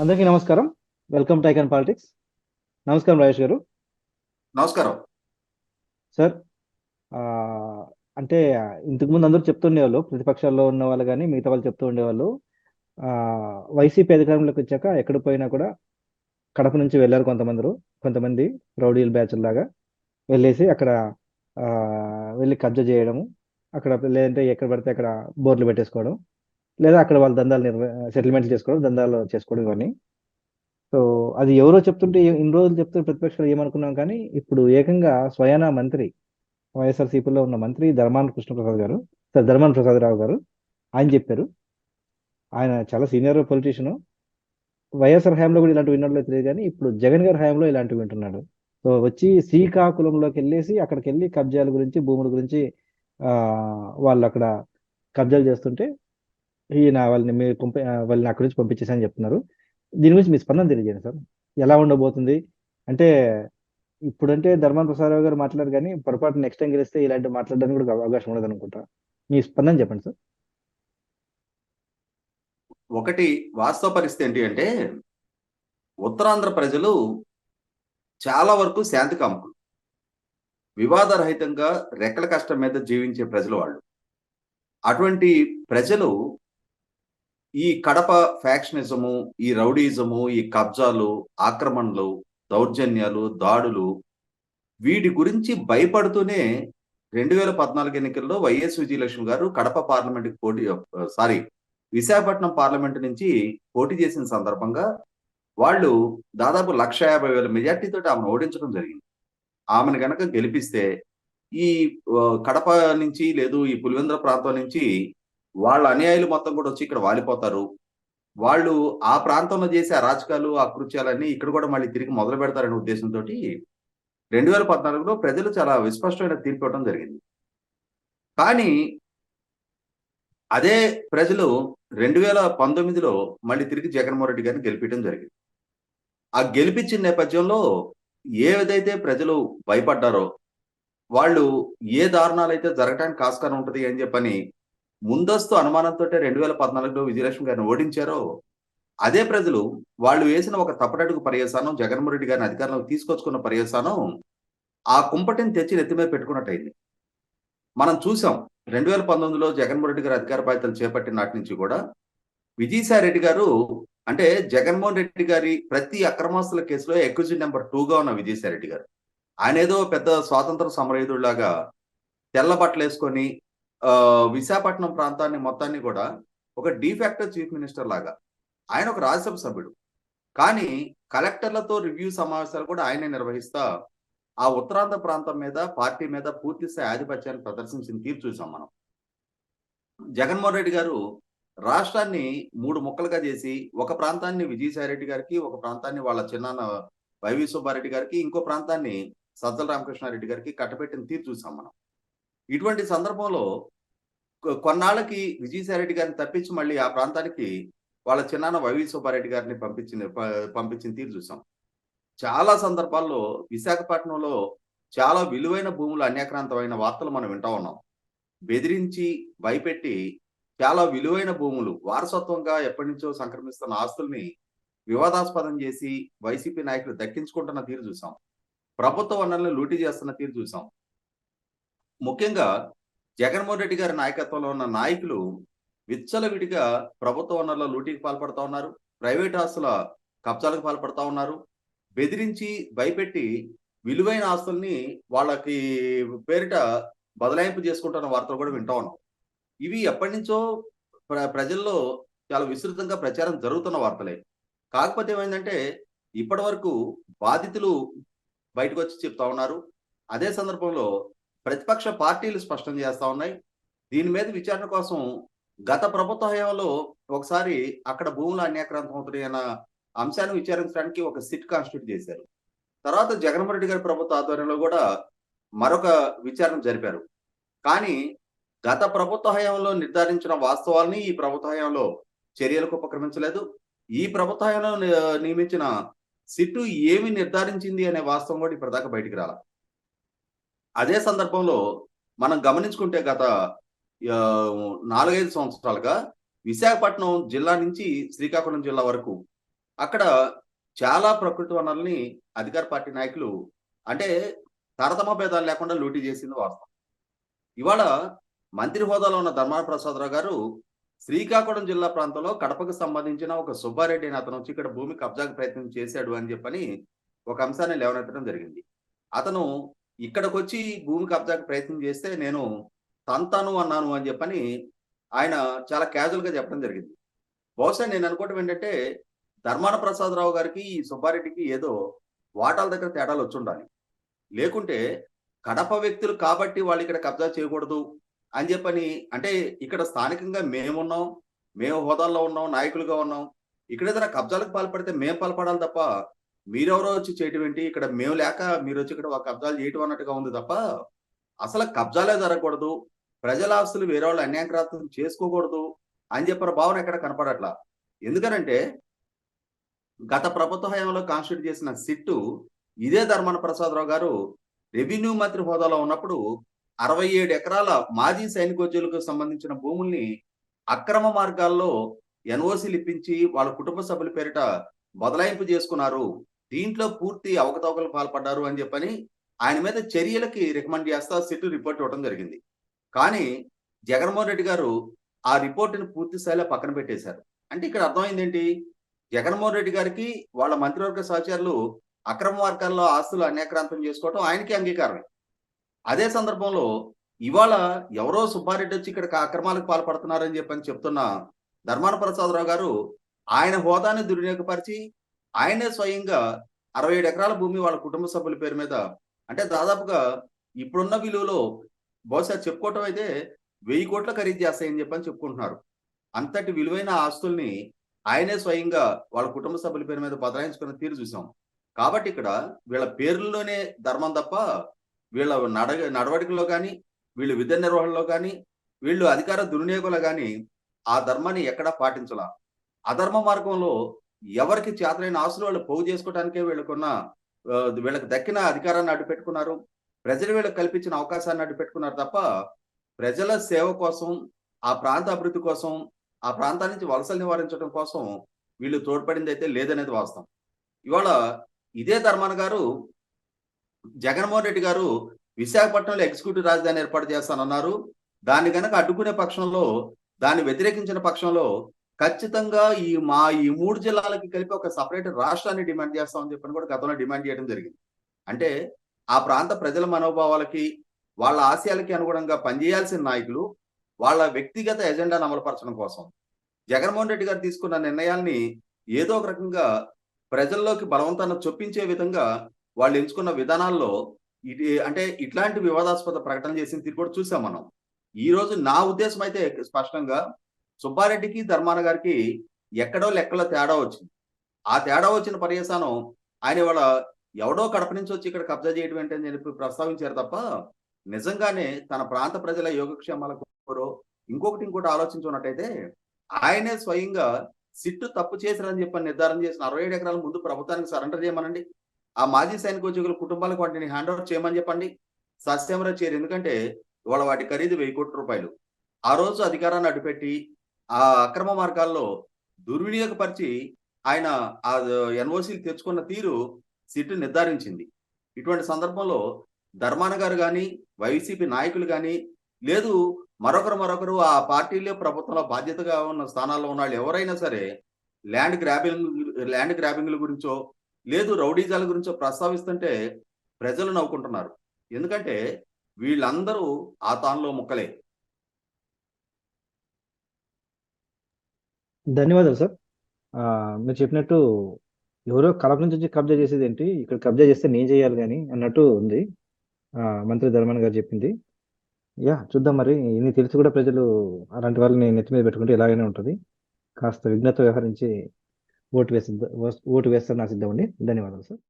అందరికీ నమస్కారం. Welcome to icon politics. నమస్కారం రాజేష్ గారు. నమస్కారం. సార్, అంటే ఇంతకుముందు అందరూ చెప్తుండేవాళ్ళు, ప్రతిపక్షాల్లో ఉన్న వాళ్ళు కానీ మిగతా వాళ్ళు చెప్తూ ఉండేవాళ్ళు. వైసీపీ అధికారంలోకి వచ్చాక ఎక్కడ పోయినా కూడా కడప నుంచి వెళ్ళారు కొంతమంది రౌడీల బ్యాచ్ లాగా వెళ్ళేసి అక్కడ ఆ, వెళ్ళి కబ్జా చేయడము, అక్కడ లేదంటే ఎక్కడ పడితే అక్కడ బోర్లు పెట్టేసుకోవడం, లేదా అక్కడ వాళ్ళ దందాలు సెటిల్మెంట్లు చేసుకోవడం, దందాలు చేసుకోవడం ఇవన్నీ. సో అది ఎవరో చెప్తుంటే ఇన్ని రోజులు చెప్తుంటే ప్రతిపక్షాలు ఏమనుకున్నాం, కానీ ఇప్పుడు ఏకంగా స్వయానా మంత్రి, వైఎస్ఆర్సీపీలో ఉన్న మంత్రి ధర్మాన కృష్ణప్రసాద్ గారు, సార్ ధర్మాన ప్రసాదరావు గారు, ఆయన చెప్పారు. ఆయన చాలా సీనియర్ పొలిటీషియన్. వైఎస్ఆర్ హయాంలో కూడా ఇలాంటివి విన్నట్లో తెలియదు, కానీ ఇప్పుడు జగన్ గారి హయాంలో ఇలాంటివి వింటున్నాడు. సో వచ్చి శ్రీకాకుళంలోకి వెళ్ళేసి అక్కడికి వెళ్ళి కబ్జాల గురించి, భూముల గురించి ఆ వాళ్ళు అక్కడ కబ్జాలు చేస్తుంటే ఈయన వాళ్ళని అక్కడి నుంచి పంపించేసాని చెప్తున్నారు. దీని గురించి మీ స్పందన తెలియజేయండి సార్. ఎలా ఉండబోతుంది అంటే, ఇప్పుడంటే ధర్మాన ప్రసాదరావు గారు మాట్లాడారు, కానీ పొరపాటు నెక్స్ట్ టైం గెలిస్తే ఇలాంటి మాట్లాడడానికి కూడా అవకాశం ఉండదు అనుకుంటా. మీ స్పందన చెప్పండి సార్. ఒకటి వాస్తవ పరిస్థితి ఏంటి అంటే, ఉత్తరాంధ్ర ప్రజలు చాలా వరకు శాంతి కాముకులు, వివాదరహితంగా రెక్కల కష్టం మీద జీవించే ప్రజలు వాళ్ళు. అటువంటి ప్రజలు ఈ కడప ఫ్యాక్షనిజము, ఈ రౌడీజము, ఈ కబ్జాలు, ఆక్రమణలు, దౌర్జన్యాలు, దాడులు, వీటి గురించి భయపడుతూనే 2014 ఎన్నికల్లో వైఎస్ విజయలక్ష్మి గారు కడప పార్లమెంట్కి విశాఖపట్నం పార్లమెంట్ నుంచి పోటీ చేసిన సందర్భంగా వాళ్ళు దాదాపు 1,50,000 మెజార్టీతో ఆమెను ఓడించడం జరిగింది. ఆమెను గనక గెలిపిస్తే ఈ కడప నుంచి లేదు ఈ పులివెందుల ప్రాంతం నుంచి వాళ్ళ అనుయాయులు మొత్తం కూడా వచ్చి ఇక్కడ వాలిపోతారు. వాళ్ళు ఆ ప్రాంతంలో చేసే అరాచకాలు, అకృత్యాలన్నీ ఇక్కడ కూడా మళ్ళీ తిరిగి మొదలు పెడతారనే ఉద్దేశంతో 2014లో ప్రజలు చాలా విస్పష్టమైన తీర్పు ఇవ్వడం జరిగింది. కానీ అదే ప్రజలు 2019లో మళ్ళీ తిరిగి జగన్మోహన్ రెడ్డి గారిని గెలిపించడం జరిగింది. ఆ గెలిపించిన నేపథ్యంలో ఏదైతే ప్రజలు భయపడ్డారో, వాళ్ళు ఏ దారుణాలైతే జరగడానికి ఆస్కారం ఉంటుంది అని చెప్పని ముందస్తు అనుమానంతో 2014లో విజయలక్ష్మి గారిని ఓడించారో, అదే ప్రజలు వాళ్ళు వేసిన ఒక తప్పటడుగు పర్యవసానం, జగన్మోహన్ రెడ్డి గారిని అధికారంలోకి తీసుకొచ్చుకున్న పర్యవసానం ఆ కుంపటిని తెచ్చి నెత్తి మీద పెట్టుకున్నట్టయింది. మనం చూసాం 2019లో జగన్మోహన్ రెడ్డి గారు అధికార బాధ్యతలు చేపట్టిన నాటి నుంచి కూడా విజయసాయి రెడ్డి గారు, అంటే జగన్మోహన్ రెడ్డి గారి ప్రతి అక్రమాస్తుల కేసులో అక్యూజ్డ్ నెంబర్ 2గా ఉన్న విజయసాయి రెడ్డి గారు, ఆయన ఏదో పెద్ద స్వాతంత్ర సమరయోధుడిలాగా తెల్ల బట్టలు వేసుకొని విశాఖపట్నం ప్రాంతాన్ని మొత్తాన్ని కూడా ఒక డిఫాక్టో చీఫ్ మినిస్టర్ లాగా, ఆయన ఒక రాజ్యసభ సభ్యుడు, కానీ కలెక్టర్లతో రివ్యూ సమావేశాలు కూడా ఆయనే నిర్వహిస్తా ఆ ఉత్తరాంధ్ర ప్రాంతం మీద, పార్టీ మీద పూర్తి స్థాయి ఆధిపత్యాన్ని ప్రదర్శించిన తీరు చూసాం మనం. జగన్మోహన్ రెడ్డి గారు రాష్ట్రాన్ని 3 ముక్కలుగా చేసి ఒక ప్రాంతాన్ని విజయసాయి రెడ్డి గారికి, ఒక ప్రాంతాన్ని వాళ్ళ చిన్నాన్న వైవి సుబ్బారెడ్డి గారికి, ఇంకో ప్రాంతాన్ని సజ్జల రామకృష్ణారెడ్డి గారికి కట్టబెట్టిన తీరు చూసాం మనం. ఇటువంటి సందర్భంలో కొన్నాళ్ళకి విజయసాయి రెడ్డి గారిని తప్పించి మళ్ళీ ఆ ప్రాంతానికి వాళ్ళ చిన్నాన్న వైవి సుబ్బారెడ్డి గారిని పంపించిన తీరు చూసాం. చాలా సందర్భాల్లో విశాఖపట్నంలో చాలా విలువైన భూములు అన్యాక్రాంతమైన వార్తలు మనం వింటా ఉన్నాం. బెదిరించి, భయపెట్టి చాలా విలువైన భూములు వారసత్వంగా ఎప్పటి నుంచో సంక్రమిస్తున్న ఆస్తుల్ని వివాదాస్పదం చేసి వైసీపీ నాయకులు దక్కించుకుంటున్న తీరు చూసాం. ప్రభుత్వ వనరులను లూటీ చేస్తున్న తీరు చూసాం. ముఖ్యంగా జగన్మోహన్ రెడ్డి గారి నాయకత్వంలో ఉన్న నాయకులు విచ్చలవిడిగా ప్రభుత్వ వనరుల లూటీకి పాల్పడతా ఉన్నారు, ప్రైవేట్ ఆస్తుల కబ్జాలకు పాల్పడతా ఉన్నారు, బెదిరించి, భయపెట్టి విలువైన ఆస్తుల్ని వాళ్ళకి పేరిట బదలాయింపు చేసుకుంటున్న వార్తలు కూడా వింటా ఉన్నాం. ఇవి ఎప్పటి నుంచో ప్రజల్లో చాలా విస్తృతంగా ప్రచారం జరుగుతున్న వార్తలే. కాకపోతే ఏమైందంటే, ఇప్పటి వరకు బాధితులు బయటకు వచ్చి చెప్తా ఉన్నారు. అదే సందర్భంలో ప్రతిపక్ష పార్టీలు స్పష్టం చేస్తా ఉన్నాయి. దీని మీద విచారణ కోసం గత ప్రభుత్వ హయాంలో ఒకసారి అక్కడ భూములు అన్యాక్రాంతం అవుతున్నాయి అన్న అంశాన్ని విచారించడానికి ఒక సిట్ కాన్స్టిట్యూట్ చేశారు. తర్వాత జగన్మోహన్ రెడ్డి గారి ప్రభుత్వ ఆధ్వర్యంలో కూడా మరొక విచారణ జరిపారు. కానీ గత ప్రభుత్వ హయాంలో నిర్ధారించిన వాస్తవాల్ని ఈ ప్రభుత్వ హయాంలో చర్యలకు ఉపక్రమించలేదు. ఈ ప్రభుత్వ హయాంలో నియమించిన సిట్టు ఏమి నిర్ధారించింది అనే వాస్తవం కూడా ఇప్పటిదాకా బయటికి రాల. అదే సందర్భంలో మనం గమనించుకుంటే గత 4-5 సంవత్సరాలుగా విశాఖపట్నం జిల్లా నుంచి శ్రీకాకుళం జిల్లా వరకు అక్కడ చాలా ప్రకృతి వనరుల్ని అధికార పార్టీ నాయకులు అంటే తారతమ్య భేదాలు లేకుండా లూటీ చేసింది వాస్తవం. ఇవాళ మంత్రి హోదాలో ఉన్న ధర్మాన ప్రసాదరావు గారు శ్రీకాకుళం జిల్లా ప్రాంతంలో కడపకు సంబంధించిన ఒక సుబ్బారెడ్డి అనే అతను వచ్చి ఇక్కడ భూమి కబ్జాకు ప్రయత్నం చేశాడు అని చెప్పని ఒక అంశాన్ని లేవనెత్తడం జరిగింది. అతను ఇక్కడికొచ్చి భూమి కబ్జాకు ప్రయత్నం చేస్తే నేను తంతాను అన్నాను అని చెప్పని ఆయన చాలా క్యాజువల్ గా చెప్పడం జరిగింది. బహుశా నేను అనుకోవటం ఏంటంటే ధర్మాన ప్రసాదరావు గారికి ఈ సుబ్బారెడ్డికి ఏదో వాటాల దగ్గర తేడాలు వచ్చి ఉండాలి. లేకుంటే కడప వ్యక్తులు కాబట్టి వాళ్ళు ఇక్కడ కబ్జా చేయకూడదు అని చెప్పని అంటే ఇక్కడ స్థానికంగా మేమున్నాం, మేము హోదాల్లో ఉన్నాం, నాయకులుగా ఉన్నాం. ఇక్కడ ఏదైనా కబ్జాలకు పాల్పడితే మేము పాల్పడాలి తప్ప మీరెవరో వచ్చి చేయటం ఏంటి? ఇక్కడ మేము లేక మీరు వచ్చి ఇక్కడ కబ్జాలు చేయటం అన్నట్టుగా ఉంది తప్ప అసలు కబ్జాలే జరగకూడదు, ప్రజల ఆస్తులు వేరే వాళ్ళు అన్యాక్రాంతం చేసుకోకూడదు అని చెప్పిన భావన ఎక్కడ కనపడట్లా. ఎందుకనంటే గత ప్రభుత్వ హయాంలో కాన్స్టిట్యూట్ చేసిన సిట్టు ఇదే ధర్మాన ప్రసాదరావు గారు రెవెన్యూ మంత్రి హోదాలో ఉన్నప్పుడు 67 ఎకరాల మాజీ సైనికోద్యోగులకు సంబంధించిన భూముల్ని అక్రమ మార్గాల్లో ఎన్ఓసీలు ఇప్పించి వాళ్ళ కుటుంబ సభ్యుల పేరిట బదలాయింపు చేసుకున్నారు, దీంట్లో పూర్తి అవకతవకలు పాల్పడ్డారు అని చెప్పని ఆయన మీద చర్యలకి రికమెండ్ చేస్తా సిట్టు రిపోర్ట్ ఇవ్వడం జరిగింది. కానీ జగన్మోహన్ రెడ్డి గారు ఆ రిపోర్టుని పూర్తి స్థాయిలో పక్కన పెట్టేశారు. అంటే ఇక్కడ అర్థమైంది ఏంటి? జగన్మోహన్ రెడ్డి గారికి వాళ్ళ మంత్రివర్గ సహచరులు అక్రమ మార్గాల్లో ఆస్తులు అన్యాక్రాంతం చేసుకోవటం ఆయనకి అంగీకారమే. అదే సందర్భంలో ఇవాళ ఎవరో సుబ్బారెడ్డి వచ్చి ఇక్కడ అక్రమాలకు పాల్పడుతున్నారని చెప్పని చెప్తున్న ధర్మాన ప్రసాదరావు గారు ఆయన హోదాని దుర్వినియోగపరిచి ఆయనే స్వయంగా 67 ఎకరాల భూమి వాళ్ళ కుటుంబ సభ్యుల పేరు మీద అంటే దాదాపుగా ఇప్పుడున్న విలువలో బహుశా చెప్పుకోవటం అయితే 1000 కోట్ల ఖరీదు చేస్తాయని చెప్పని చెప్పుకుంటున్నారు. అంతటి విలువైన ఆస్తుల్ని ఆయనే స్వయంగా వాళ్ళ కుటుంబ సభ్యుల పేరు మీద బదలాయించుకున్న తీరు చూసాం. కాబట్టి ఇక్కడ వీళ్ళ పేర్లలోనే ధర్మం తప్ప వీళ్ళ నడవడికలో కానీ వీళ్ళు విధి నిర్వహణలో కానీ వీళ్ళు అధికార దుర్వినియోగంలో కానీ ఆ ధర్మాన్ని ఎక్కడా పాటించాల. అధర్మ మార్గంలో ఎవరికి చేతనైన ఆస్తులు వాళ్ళు పోగు చేసుకోవడానికే వీళ్ళకి దక్కిన అధికారాన్ని అడ్డు పెట్టుకున్నారు, ప్రజలు వీళ్ళకి కల్పించిన అవకాశాన్ని అడ్డు పెట్టుకున్నారు తప్ప ప్రజల సేవ కోసం, ఆ ప్రాంత అభివృద్ధి కోసం, ఆ ప్రాంతాల నుంచి వలసలు నివారించడం కోసం వీళ్ళు తోడ్పడింది అయితే లేదనేది వాస్తవం. ఇవాళ ఇదే ధర్మాన గారు జగన్మోహన్ రెడ్డి గారు విశాఖపట్నంలో ఎగ్జిక్యూటివ్ రాజధాని ఏర్పాటు చేస్తానన్నారు. దాన్ని కనుక అడ్డుకునే పక్షంలో, దాన్ని వ్యతిరేకించిన పక్షంలో ఖచ్చితంగా ఈ 3 జిల్లాలకి కలిపి ఒక సపరేట్ రాష్ట్రాన్ని డిమాండ్ చేస్తామని చెప్పని కూడా గతంలో డిమాండ్ చేయడం జరిగింది. అంటే ఆ ప్రాంత ప్రజల మనోభావాలకి, వాళ్ళ ఆశయాలకి అనుగుణంగా పనిచేయాల్సిన నాయకులు వాళ్ళ వ్యక్తిగత ఎజెండాను అమలుపరచడం కోసం జగన్మోహన్ రెడ్డి గారు తీసుకున్న నిర్ణయాల్ని ఏదో ఒక రకంగా ప్రజల్లోకి బలవంతాన్ని చొప్పించే విధంగా వాళ్ళు ఎంచుకున్న విధానాల్లో అంటే ఇట్లాంటి వివాదాస్పద ప్రకటన చేసిన తీరు కూడా చూసాం మనం. ఈ రోజు నా ఉద్దేశం అయితే స్పష్టంగా సుబ్బారెడ్డికి ధర్మాన గారికి ఎక్కడో లెక్కలో తేడా వచ్చింది. ఆ తేడా వచ్చిన పర్యవసానం ఆయన వాళ్ళ ఎవడో కడప నుంచి వచ్చి ఇక్కడ కబ్జా చేయడం ఏంటని చెప్పి ప్రస్తావించారు తప్ప నిజంగానే తన ప్రాంత ప్రజల యోగక్షేమాల కోరో ఇంకోటి ఆలోచించున్నట్టయితే ఆయనే స్వయంగా సిట్టు తప్పు చేశారని చెప్పని నిర్ధారణ చేసిన 67 ఎకరాల ముందు ప్రభుత్వానికి సరెండర్ చేయమనండి. ఆ మాజీ సైనికోద్యోగుల కుటుంబాలకు వాటిని హ్యాండ్ ఓవర్ చేయమని చెప్పండి. సస్యమరా చేయరు. ఎందుకంటే ఇవాళ వాటి ఖరీదు 1000 కోట్ల రూపాయలు. ఆ రోజు అధికారాన్ని అడ్డుపెట్టి ఆ అక్రమ మార్గాల్లో దుర్వినియోగపరిచి ఆయన ఆ ఎన్ఓసీలు తెచ్చుకున్న తీరు సిట్టు నిర్ధారించింది. ఇటువంటి సందర్భంలో ధర్మాన గారు కానీ, వైసీపీ నాయకులు కానీ, లేదు మరొకరు ఆ పార్టీలో ప్రభుత్వంలో బాధ్యతగా ఉన్న స్థానాల్లో ఉన్న వాళ్ళు ఎవరైనా సరే ల్యాండ్ గ్రాబింగ్ల గురించో లేదు రౌడీజాల గురించో ప్రస్తావిస్తుంటే ప్రజలు నవ్వుకుంటున్నారు. ఎందుకంటే వీళ్ళందరూ ఆ తానులో ముక్కలే. ధన్యవాదాలు సార్. మీరు చెప్పినట్టు ఎవరో కడప నుంచి వచ్చి కబ్జా చేసేది ఏంటి, ఇక్కడ కబ్జా చేస్తే నేను చేయాలి కానీ అన్నట్టు ఉంది మంత్రి ధర్మాన గారు చెప్పింది. చూద్దాం మరి. ఇన్ని తెలిసి కూడా ప్రజలు అలాంటి వాళ్ళని నెత్తి మీద పెట్టుకుంటే ఎలాగైనా ఉంటుంది. కాస్త విఘ్నత వ్యవహరించి ఓటు వేస్తారు నా సిద్ధమండి. ధన్యవాదాలు సార్.